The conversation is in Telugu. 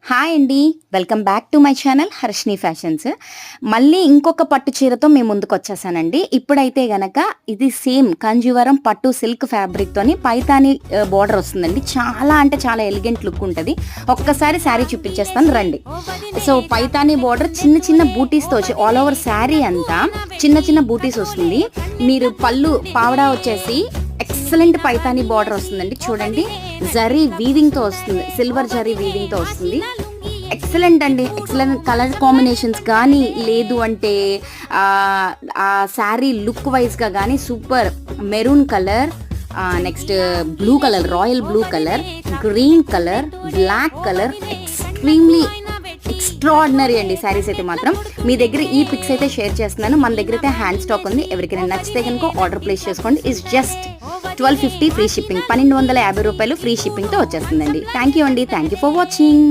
హాయ్ అండి, welcome back to my channel Harshini fashions. మళ్ళీ ఇంకొక పట్టు చీరతో మేము ముందుకు వచ్చేసానండి. ఇప్పుడైతే గనక ఇది సేమ్ కంజీవరం పట్టు సిల్క్ ఫ్యాబ్రిక్తోని పైతాని బార్డర్ వస్తుందండి. చాలా అంటే చాలా ఎలిగెంట్ లుక్ ఉంటుంది. ఒక్కసారి శారీ చూపించేస్తాను రండి. సో పైతాని బార్డర్ చిన్న చిన్న బూటీస్తో వచ్చి ఆల్ ఓవర్ శారీ అంతా చిన్న చిన్న బూటీస్ వస్తుంది. మీరు పళ్ళు పావడా వచ్చేసి ఎక్సలెంట్ పైతాని బార్డర్ వస్తుందండి. చూడండి, జరీ వీవింగ్తో వస్తుంది, సిల్వర్ జరీ వీవింగ్తో వస్తుంది. ఎక్సలెంట్ అండి, ఎక్సలెంట్ కలర్ కాంబినేషన్స్ కానీ లేదు అంటే ఆ శారీ లుక్ వైజ్గా కానీ super. Maroon colour, next blue colour, royal blue colour, green colour, black colour, extremely extraordinary అండి శారీస్ అయితే మాత్రం. మీ దగ్గర ఈ పిక్స్ అయితే షేర్ చేస్తున్నాను. మన దగ్గర అయితే హ్యాండ్ స్టాక్ ఉంది. ఎవరికైనా నచ్చితే కనుక ఆర్డర్ ప్లేస్ చేసుకోండి. ఇస్ జస్ట్ 1250 ఫ్రీ షిప్పింగ్, 1250 రూపాయలు ఫ్రీ షిప్పింగ్తో వచ్చేస్తుందండి. థ్యాంక్ యూ అండి, థ్యాంక్ యూ ఫర్ వాచింగ్.